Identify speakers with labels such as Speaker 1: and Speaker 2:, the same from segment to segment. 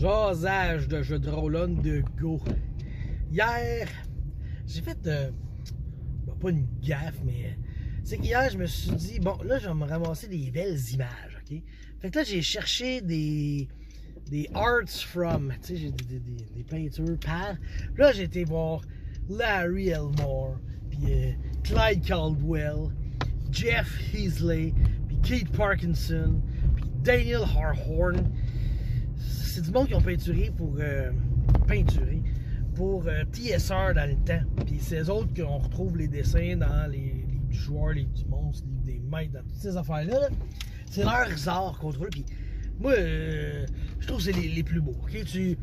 Speaker 1: Jasage de jeu de rôle de go. Hier, j'ai fait, pas une gaffe, mais c'est qu'hier, je me suis dit, bon, là, je vais me ramasser des belles images, ok? Fait que là, j'ai cherché des arts from, tu sais, j'ai des peintures par. Puis là, j'ai été voir Larry Elmore, puis Clyde Caldwell, Jeff Heasley, puis Keith Parkinson, puis Daniel Harhorn. C'est du monde qui ont peinturé pour TSR dans le temps. Puis c'est eux autres qu'on retrouve les dessins dans les joueurs, les du monstre, des maîtres, dans toutes ces affaires-là. C'est leurs arts qu'on trouve. Puis moi, je trouve que c'est les plus beaux. Okay? Il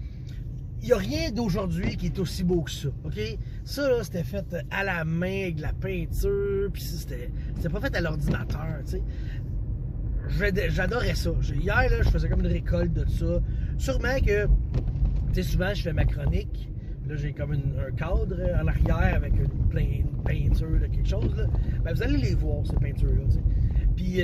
Speaker 1: n'y a rien d'aujourd'hui qui est aussi beau que ça. Okay? Ça, là, c'était fait à la main, avec de la peinture. Puis c'était pas fait à l'ordinateur. J'adorais ça. Hier, là, je faisais comme une récolte de ça. Sûrement que, tu sais, souvent, je fais ma chronique. Là, j'ai comme un cadre en arrière avec une peinture de quelque chose. Là. Ben, vous allez les voir, ces peintures-là. Puis,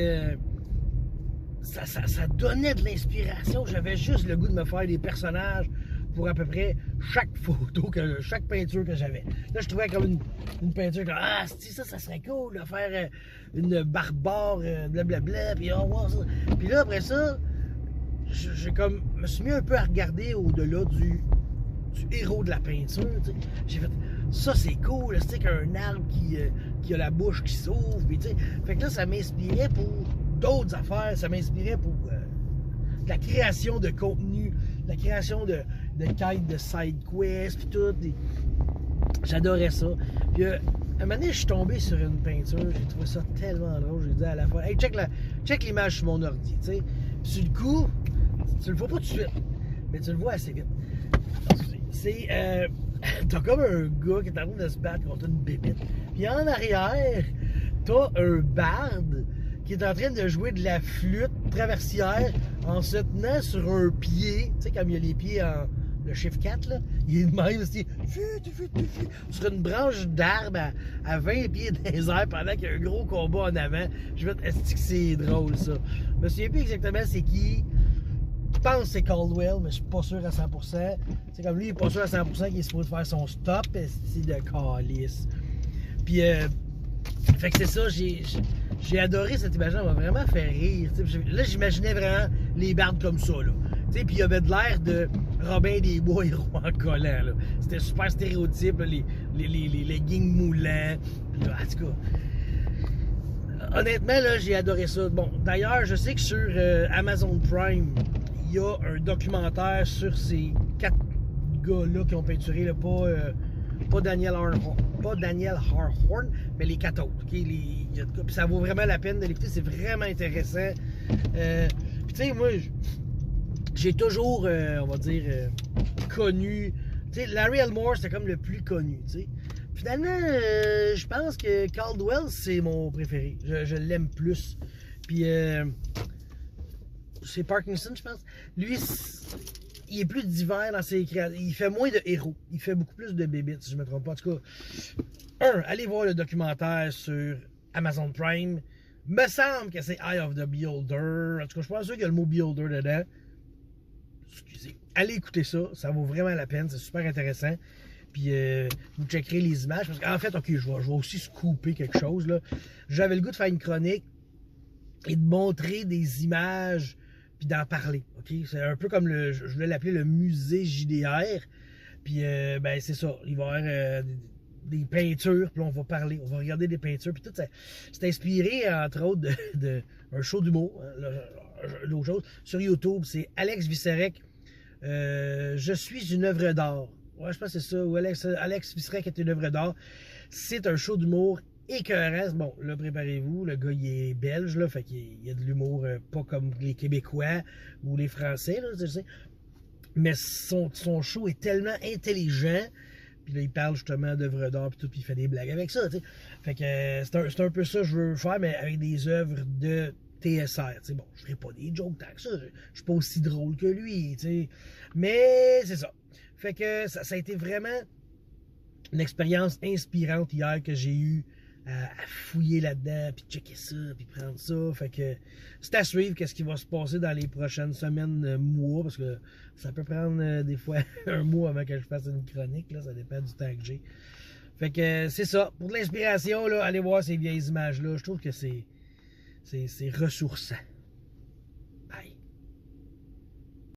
Speaker 1: ça donnait de l'inspiration. J'avais juste le goût de me faire des personnages pour à peu près chaque photo, chaque peinture que j'avais. Là, je trouvais comme une peinture comme ah, ça serait cool de faire une barbare, blablabla, puis on voit ça. Puis là, après ça, je me suis mis un peu à regarder au-delà du héros de la peinture. J'ai fait ça, c'est cool, c'est qu'un arbre qui a la bouche qui s'ouvre. Fait que là, ça m'inspirait pour d'autres affaires, ça m'inspirait pour la création de contenu, la création de quêtes, de side quests, puis tout. J'adorais ça. Puis un moment donné, je suis tombé sur une peinture, j'ai trouvé ça tellement drôle, j'ai dit à la fois, hey, check l'image sur mon ordi, tu sais. Puis sur le coup, tu le vois pas tout de suite, mais tu le vois assez vite. C'est, t'as comme un gars qui est en train de se battre contre une bébite. Puis en arrière, t'as un barde qui est en train de jouer de la flûte traversière en se tenant sur un pied. Tu sais, comme il y a les pieds en le chiffre 4, là, il est de même, c'est sur une branche d'arbre à 20 pieds dans les airs pendant qu'il y a un gros combat en avant. Je vais te dire que c'est drôle, ça. Je me souviens plus exactement c'est qui. Je pense que c'est Caldwell, mais je suis pas sûr à 100%. C'est comme lui, il est pas sûr à 100% qu'il est supposé faire son stop, c'est de calice. Puis, fait que c'est ça, j'ai adoré cette image-là, elle m'a vraiment fait rire. Là, j'imaginais vraiment les bardes comme ça, là. Puis il y avait de l'air de Robin des Bois héros en collant, là. C'était super stéréotype, là, les leggings moulants. Là, en tout cas, honnêtement, là, j'ai adoré ça. Bon, d'ailleurs, je sais que sur Amazon Prime, il y a un documentaire sur ces 4 gars-là qui ont peinturé, là, pas Daniel Harhorn, mais les 4 autres. Okay? Puis ça vaut vraiment la peine de l'écouter, c'est vraiment intéressant. Puis tu sais, moi, j'ai toujours, on va dire, connu. Tu sais, Larry Elmore, c'était comme le plus connu, tu sais. Finalement, je pense que Caldwell, c'est mon préféré. Je l'aime plus. Puis, c'est Parkinson, je pense. Lui, il est plus divers dans ses créations. Il fait moins de héros. Il fait beaucoup plus de bébites, si je ne me trompe pas. En tout cas, allez voir le documentaire sur Amazon Prime. Me semble que c'est Eye of the Beholder. En tout cas, je suis pas sûr qu'il y a le mot Beholder dedans. Excusez. Allez écouter ça. Ça vaut vraiment la peine. C'est super intéressant. Puis, vous checkerez les images. Parce qu'en fait, ok, je vais aussi scooper quelque chose, là. J'avais le goût de faire une chronique et de montrer des images puis d'en parler, ok? C'est un peu comme je voulais l'appeler le musée JDR, puis ben c'est ça, il va y avoir des peintures, puis on va parler, on va regarder des peintures, puis tout ça, c'est inspiré, entre autres, d'un show d'humour, l'autre chose, sur YouTube, c'est Alex Visserek, je suis une œuvre d'art, ouais, je pense que c'est ça, ou Alex Visserek est une œuvre d'art, c'est un show d'humour écœurant. Bon, là, préparez-vous, le gars, il est belge, là, fait qu'il y a de l'humour pas comme les Québécois ou les Français, là, tu sais. Mais son show est tellement intelligent, puis là, il parle justement d'œuvres d'art, puis tout, puis il fait des blagues avec ça, tu sais. Fait que c'est un peu ça que je veux faire, mais avec des œuvres de TSR, tu sais. Bon, je ferai pas des jokes tant que ça, je suis pas aussi drôle que lui, tu sais. Mais c'est ça. Fait que ça a été vraiment une expérience inspirante hier que j'ai eue à fouiller là-dedans, puis checker ça, puis prendre ça. Fait que c'est à suivre qu'est-ce qui va se passer dans les prochaines semaines, mois, parce que ça peut prendre des fois un mois avant que je fasse une chronique, là, ça dépend du temps que j'ai. Fait que c'est ça. Pour de l'inspiration, là, allez voir ces vieilles images-là. Je trouve que c'est ressourçant.